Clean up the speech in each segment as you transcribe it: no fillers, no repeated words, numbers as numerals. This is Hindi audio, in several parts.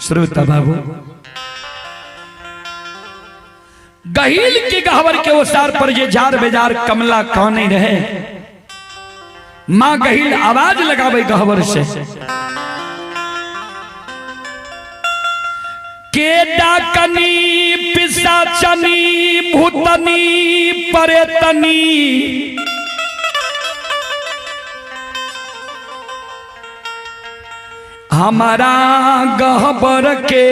श्रोता बाबू गहील के गहवर के ओसार पर ये जार बेजार कमला काने रहे। मां गहील आवाज लगावे गहवर से के डाकनी पिशाचनी भूतनी परेतनी हमारा गहबर के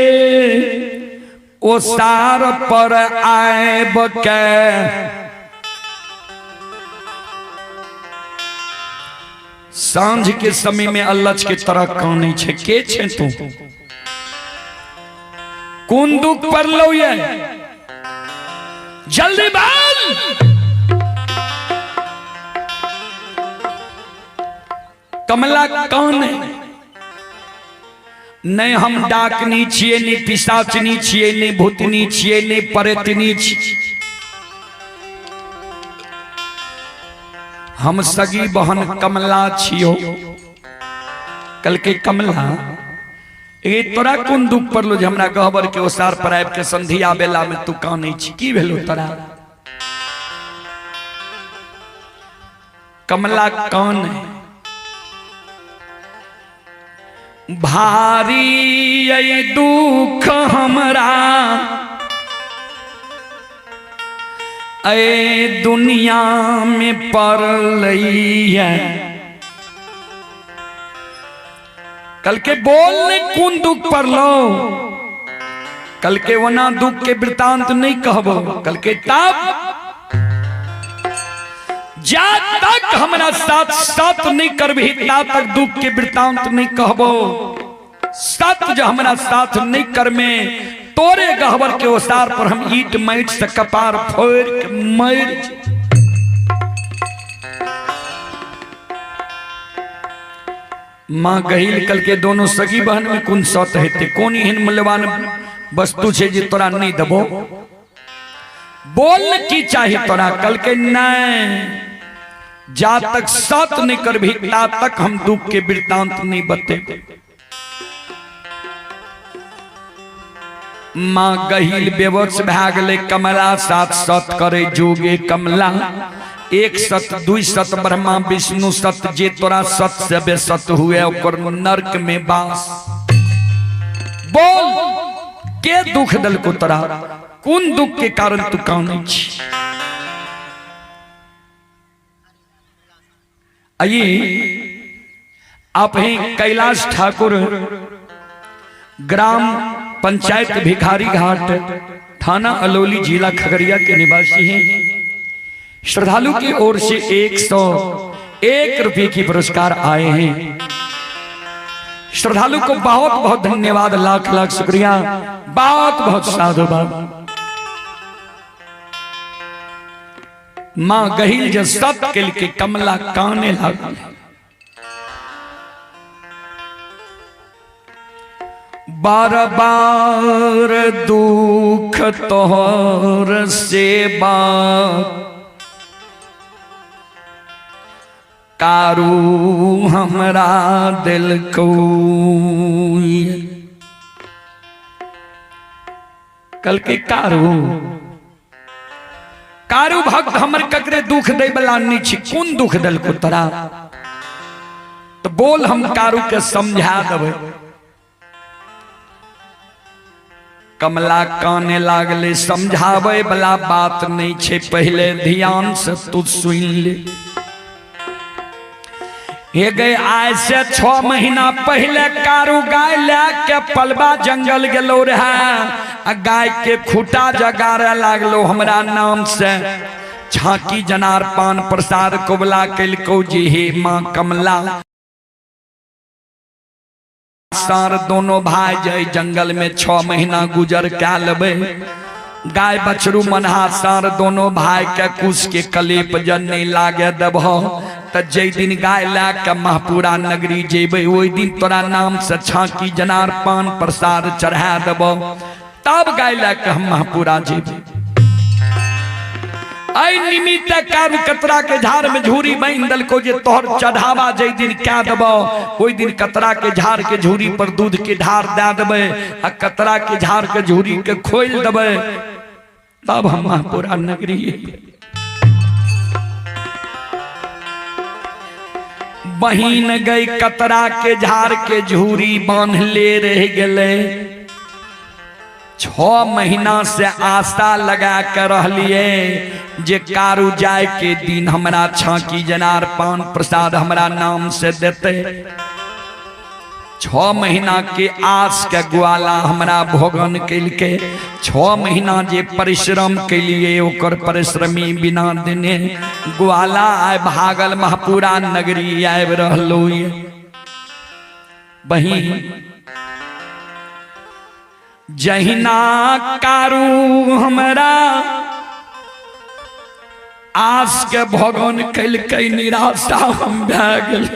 ओसार पर आएब के सांझ के समय में अल्लच के तरह काने छे के छे तू कौन दुख पर लो ये जल्दी बोल। कमला कौन है? नहीं हम डाकनी छिए नहीं पिशाचनी छिए नहीं भूतनी छिए नहीं परेतनी छिए। हम सगी बहन कमला छियो। कल के कमला ये तोरा कौन दुख पड़लो जे हमरा गहबर के ओसार पर आबि के संधिया बेला में तू कानै छी की भेलो तोरा? कमला कौन है? भारी ये दुख हमरा ए दुनिया में पड़लई है। कल के बोलने कौन दुख पड़लो? कल के वना दुख के वृतांत नहीं कहबो। कल के तब जा तक हमारा साथ साथ नहीं करबी ता तक दुख के वृतांत नहीं कहबो। सत जो हमारा साथ नहीं कर में तोरे गहवर के ओसार पर हम ईट माइट से कपार फोड़ के मर। मां गहील कल के दोनों सगी बहन में कौन सत हेते कौन एहन मूल्यवान वस्तु छे जे तोरा नहीं दबो? बोल की चाहिए तोरा? कल के नहीं जा तक सत नहीं करबी ता तक हम दुख के वृतांत नहीं बते। मां गहील बेवश भए गेलै। कमला साथ सत करे जोगे कमला एक सत दुई सत ब्रह्मा विष्णु सत जे तोरा सत से बेसत हुए ओकर नरक में बास। बोल के दुख दल को तोरा? कौन दुख के कारण तू कानै छी? आइए आप हैं कैलाश ठाकुर ग्राम पंचायत भिखारी घाट थाना अलौली जिला खगड़िया के निवासी हैं। श्रद्धालु की ओर से 101 रुपए की पुरस्कार आए हैं। श्रद्धालु को बहुत बहुत धन्यवाद, लाख लाख शुक्रिया, बहुत बहुत साधुवाद। मां गहील जो सत के लिए कमला काने लगा। बार बार दुख तोहर सेवा कारू हमरा दिल को। कल के कारू कारू भक्त हमर ककरे दुख दे वाला नहीं छी। कौन दुख दल को तोरा? तो बोल हम कारू के समझा देबै। कमला काने लागले। समझावे वाला बात नहीं छे, पहले ध्यान से तू सुन ले। ये गए आज से 6 महीना पहले कारू गाय लेके पलबा जंगल गेलो रहे। गाय के खूटा जगारे लागलो हमरा नाम से। झांकी जनार पान प्रसाद कोबला कलको जी हे मां कमला। सार दोनों भाई जाए जंगल में 6 महीना गुजर क्या लेबे। गाय बछरू मनहा सार दोनों भाई के कुछ के कलेप जन नहीं लागे दबो। तो जे दिन गाय लाके महपुरा नगरी जेबे वही दिन तोरा नाम से झांकी जनार पान प्रसाद चढ़ा देबो। तब गाय लाके हम महपुरा जेबे। आई निमित्त कारू कतरा के झाड़ में झूरी बांध दल को जे तोहर चढ़ावा जई दिन क्या दबो ओई दिन कतरा के झाड़ के झूरी पर दूध के ढार दे देबे आ कतरा के झाड़ के झूरी के खोल देबे तब हम पूरा नगरी बहिन गई कतरा के झाड़ के झूरी बांध ले रह गले 6 महीना से आशा लगा कर रहलिए जे कारू जाए के दिन हमरा छाकी जनार पान प्रसाद हमरा नाम से देते 6 महीना के आस के ग्वाला हमरा भोगन कैल के 6 महीना जे परिश्रम के लिए ओकर परिश्रमी बिना देने ग्वाला आय भागल महपुरा नगरी आब रहलो बहिन जहिना कारू हमरा आस के भगवान कैल के निराशा हम भए गेल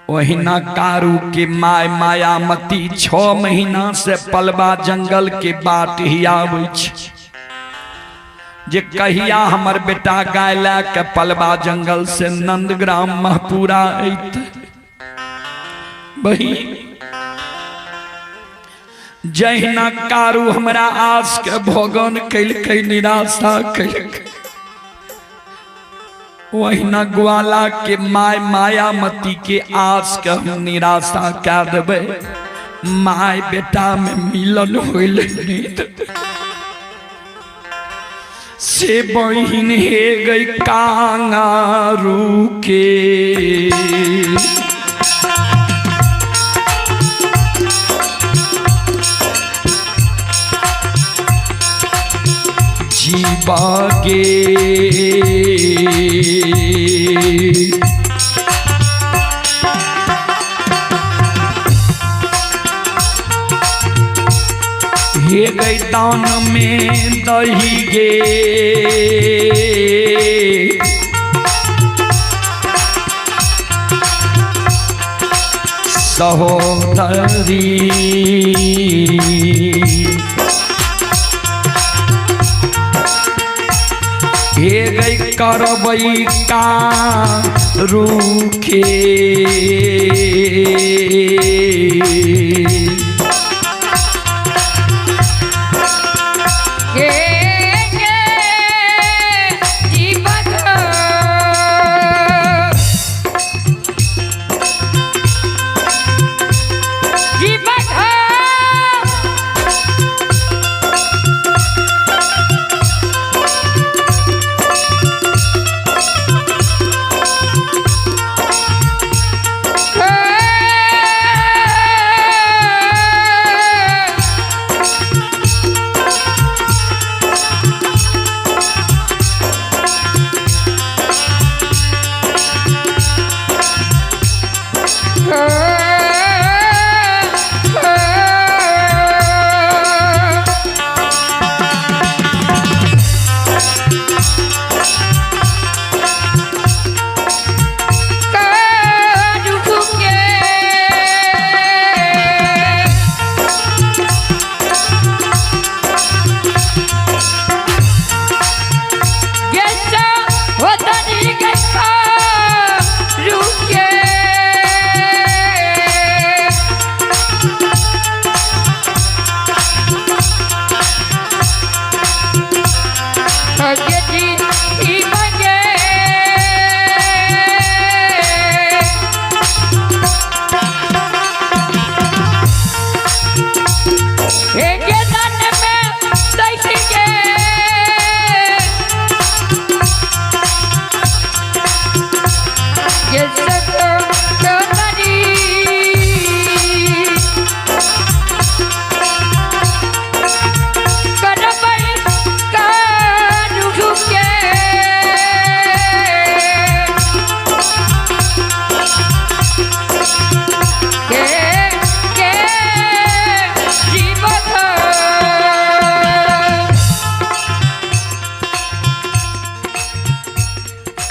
वहिना कारू के माय मायामती 6 महीना से पलवा जंगल के बाट ही आबै छै जे कहिया हमर बेटा गाय ला के पलवा जंगल से नंदग्राम महपुरा अत बही जहिना कारू हमरा आस के भोगन कैल के निराशा कैल वहिना ग्वाला के माय मायामती के आस के हम निराशा क्या देबे माय बेटा में मिलन होइल से बहिन हे गई कांगारू के जीवागे हे गई दान में दही गे सहोदरी हे गई करबई का रूखे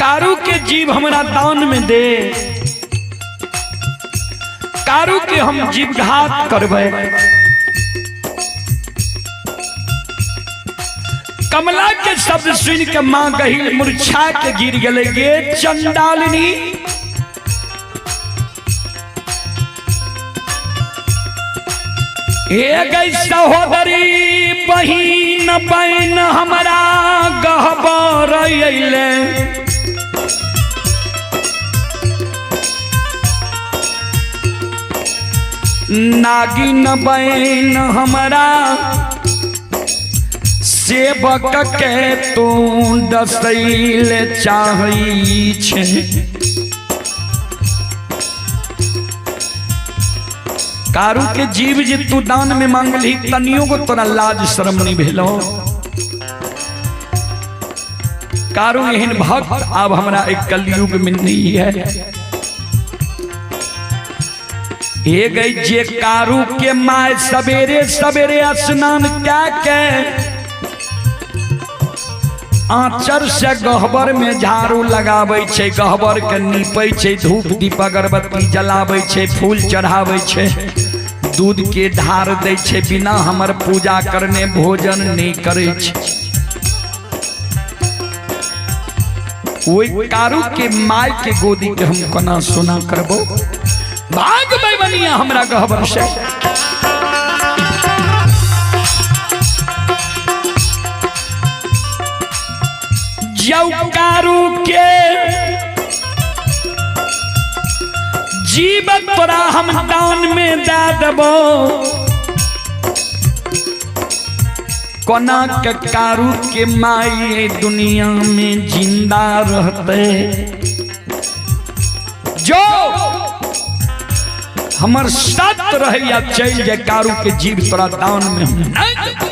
कारू के जीव हमरा दान में दे कारू के हम जीव घात करबे कमला के शब्द सुन के मां गहिल मूर्छा के गिर गए। गे चंडालिनी, गई सहोदरी बहिन बहन हमारा गहबर अइले। नागिन बहन हमारा सेवक के तू डसैले चाहई छे। कारू के जीव जे तू दान में मांगली तनियों को तोरा लाज शर्म नहीं भेलो। कारू एहन भक्त अब हमरा एक कलयुग में नहीं है। ये गई जे कारू के माय सवेरे सवेरे स्नान क्या के आंचर से गहबर में झाड़ू लगाबै छे, गहबर के नीपै छे, धूप दीप अगरबत्ती जलाबै छे, फूल चढ़ाबै छे, दूध के धार दै छे, बिना हमर पूजा करने भोजन नहीं करे छे। ओई कारू के माय के गोदी के हम कोना सुना करबो। भाग बनिया हमरा गहबर से। कारू के जीवन तोरा हम दान में दे देबो। कोना के कारू के माई दुनिया में जिंदा रहते। जो हमर साथ रहे या चल जाए कारू के जीव तोरा दान में हम नहीं देबो।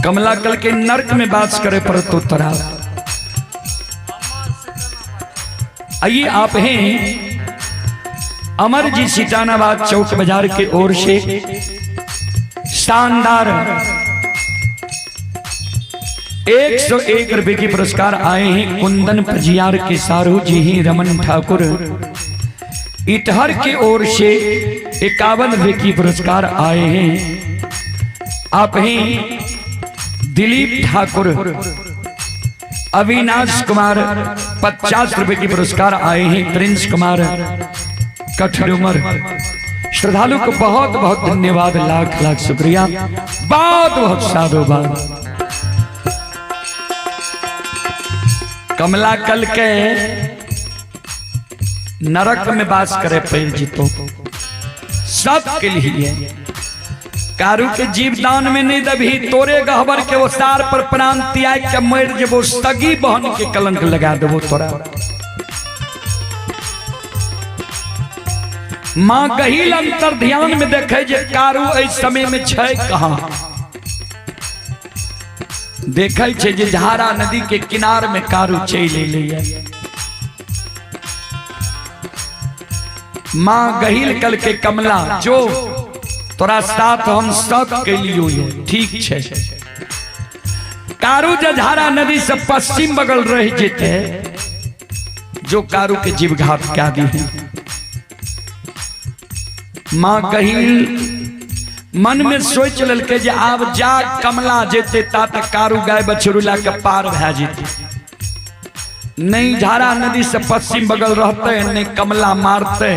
कमला कल के नरक में बात करे पर तो तरा। आइए आप हैं अमर जी सिटानाबाद चौक बाजार के ओर से शानदार 101 रुपए की पुरस्कार आए हैं। कुंदन पजियार के सारू जी ही रमन ठाकुर। इटहर के ओर से 51 रुपए की पुरस्कार आए हैं। आप हैं दिलीप ठाकुर। अविनाश कुमार 50 रुपए की पुरस्कार आए हैं। प्रिंस कुमार कठडुमर। श्रद्धालु को बहुत बहुत धन्यवाद, लाख लाख शुक्रिया, बहुत बहुत साधुवाद। कमला कल के नरक में बास करे पैर जीतो सबके लिए। कारू के जीवदान में नहीं दबी तोरे गहबर के वो सार पर प्राण त्याग के मर जेबो। सगी बहन के कलंक लगा देबो तोरा। मां गहिल अंतर ध्यान में देखे जे कारू इस समय में छै कहां। देखे छे जे झारा नदी के किनार में कारू चले ले। मां गहिल कल के कमला जो तोरा साथ हम सब के लिए ठीक छे। कारू जझारा नदी से पश्चिम बगल रह जेते जो कारू के जीव घात क्या दी है। मां गहिल मन में सोच ललके जे आब जा कमला जेते ता तक कारू गाय बछरुला के पार भे जेते। नहीं झारा नदी से पश्चिम बगल रहते नहीं कमला मारते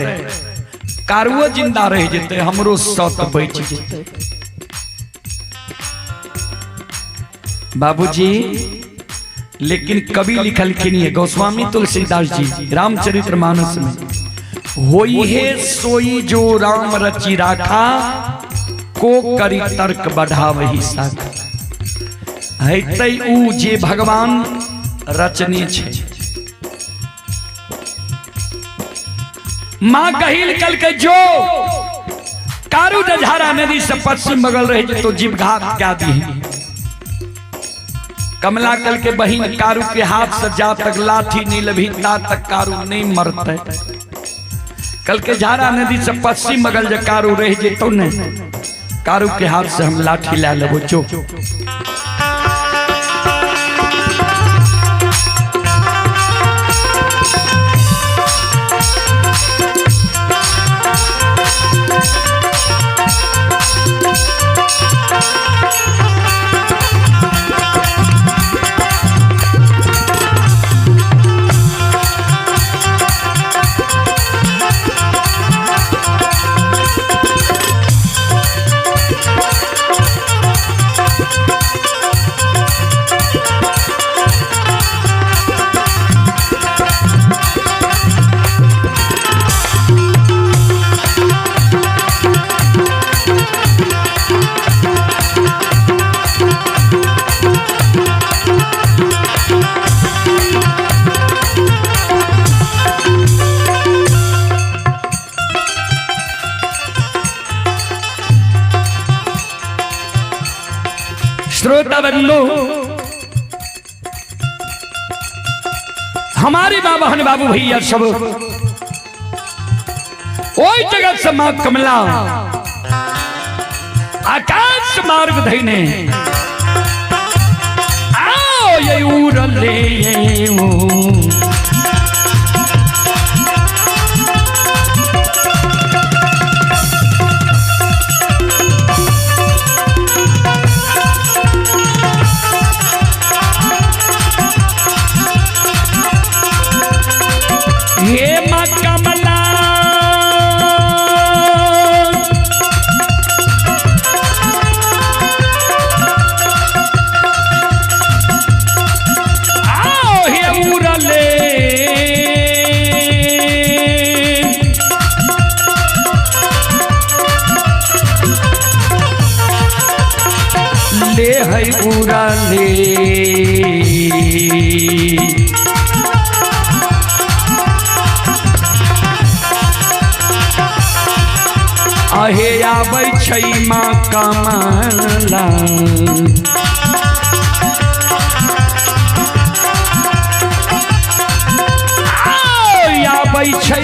कारुओ जिंदा रह जेते, हमरो सौत बच जेते। बाबूजी लेकिन कवि लिखल के नहीं है गोस्वामी तुलसीदास जी रामचरितमानस में, होई है सोई जो राम रचि राखा, को करी तर्क बढ़ावही शाखा। है ऊ जे भगवान रचने छे। मां गहिल कल के जो कारू जझारा नदी से पश्चिम बगल रहे तो जीव घात क्या दी। कमला कल के बहिन कारू के हाथ से जा तक लाठी नहीं लभी ता तक कारू नहीं मरते। कल के झारा नदी से पश्चिम बगल जो कारू रह जे तो नहीं कारू के हाथ से हम लाठी ला लेबो जो। बंधु हमारी माँ बहन बाबू भैया सब ओई जगत से माँ कमला आकाश मार्ग धैने आओ ये उड़ले ये माँ कमला आओ ये उड़ले ले है उड़ले आहे आबै छै माँ कमला आबै छै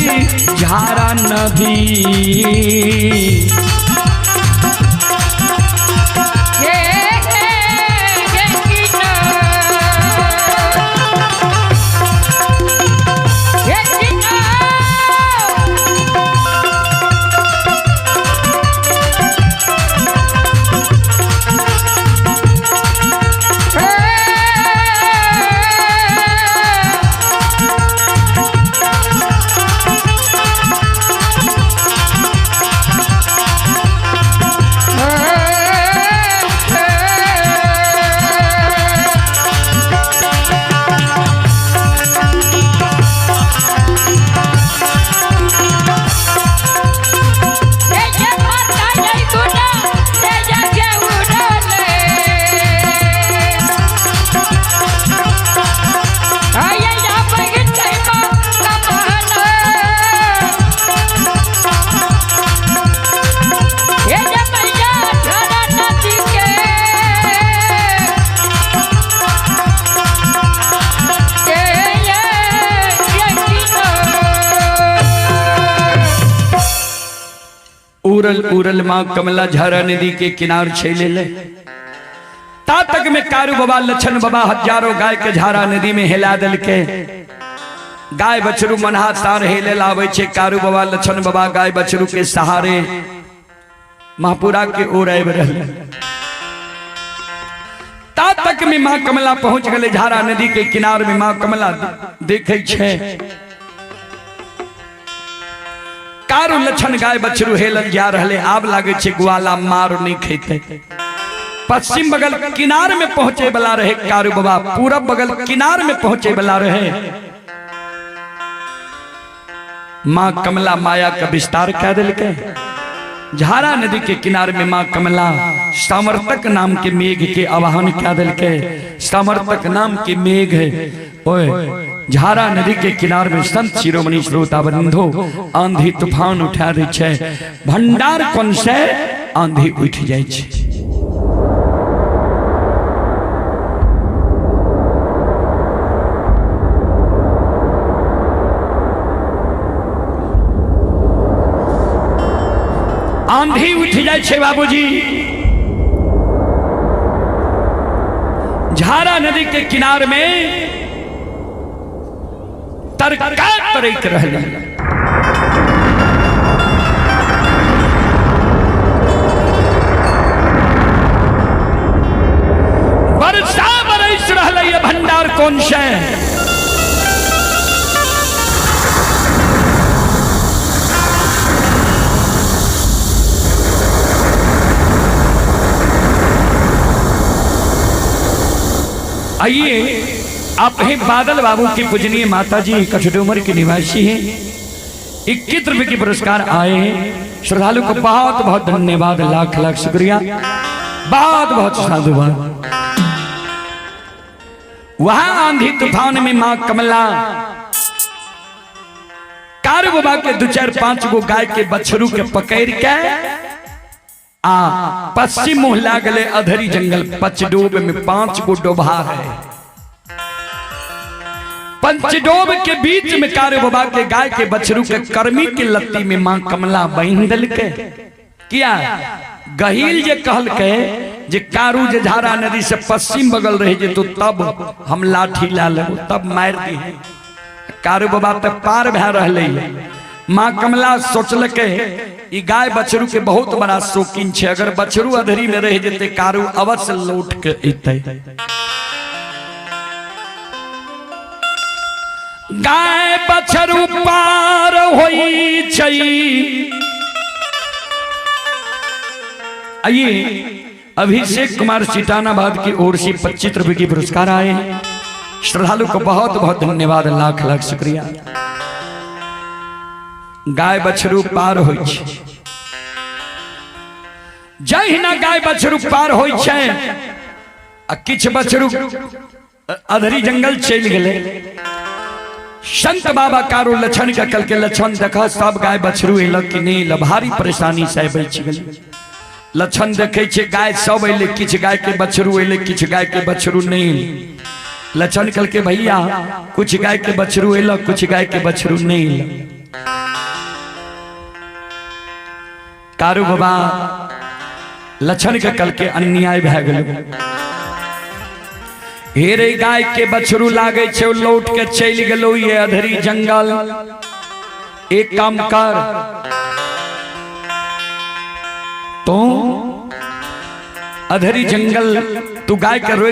झारा नदी उरल उरल माँ कमला झारा नदी के किनार छेले ले ता तक में कारू बाबा लछन बाबा हजारों गाय के झारा नदी में हिला दल के गाय बछरू मनहा तार हेले लावे छे कारू बाबा लछन बाबा गाय बछरू के सहारे महापुरा के ओर आए रहले ता तक में माँ कमला पहुंच गए झारा नदी के किनार में माँ कमला देखे छे कारू लछन गाय बछरू हेलन जा रहे आब लागे छे ग्वाला मार नहीं खेते पश्चिम बगल किनार में पहुंचे वाला रहे कारू बाबा पूरब बगल किनार में पहुंचे वाला रहे माँ कमला माया का विस्तार कह दिल के झारा नदी के किनारे में माँ कमला समर्थक नाम के मेघ के आवाहन कह दिल के समर्थक नाम के मेघ ओए झारा नदी के किनारे में संत शिरोमणि श्रोता बंधु आंधी तूफान उठा रही छे भंडार कोन से आंधी उठ जाए छे आंधी उठ जाए छे बाबूजी झारा नदी के किनारे में तरका तरक रहले वर्षा बरस रहले ये भंडार कौन से आइए आप हैं बादल बाबू की पूजनीय माता जी कठडूमर के निवासी हैं 21 रुपए के पुरस्कार आए हैं श्रद्धालु को बहुत बहुत धन्यवाद लाख लाख शुक्रिया बहुत बहुत साधुवाद वहां आंधी तूफान में मां कमला कारू बाबा के 2 4 5 गो गाय के बछरू के पकड़ के आ पश्चिम मुँह लागले अधरी जंगल पचडोब में 5 गो डोभा है। पंचडोब के बीच में कारू बाबा के गाय के बछरू के कर्मी के लत्ती में मां कमला बांध दल के किया गहील जे कहल के जे कारू जे झारा नदी से पश्चिम बगल रहे जे तो तब हम लाठी ला ले तब मार दी। कारू बाबा तक पार भै रहले मां कमला सोचल के ई गाय बछरू के बहुत बड़ा शौकीन छे, अगर बछरू अधरी में रह जेते कारू अवश्य लौट के अइते। गाय बछरू पार होई छई। आइए अभिषेक कुमार चिटानाबाद की ओर से 25 रुपए की पुरस्कार आए। श्रद्धालु को बहुत बहुत धन्यवाद, लाख लाख शुक्रिया। गाय बछरू पार होई छे, जय हिना गाय बछरू पार होई छे आ किछ बछरू अधरी जंगल चल गेले। संत बाबा कारो लक्षण का कल के लक्षण देखा, सब गाय बछरू एलक कि नहीं, भारी परेशानी से बच गेल। लक्षण देखे छे गाय सब अले, किछ गाय के बछरू अले, किछ गाय के बछरू नहीं। लक्षण कल के भैया कुछ गाय के बछरू अल, कुछ गाय के बछरू नहीं। कारू बाबा लक्षण के कल के अन्याय भै गेल। हेरे गाय के बछरू लागे छे लौट के चल गेलो ये अधरी जंगल। एक काम कर तो अधरी जंगल तू गाय के रोक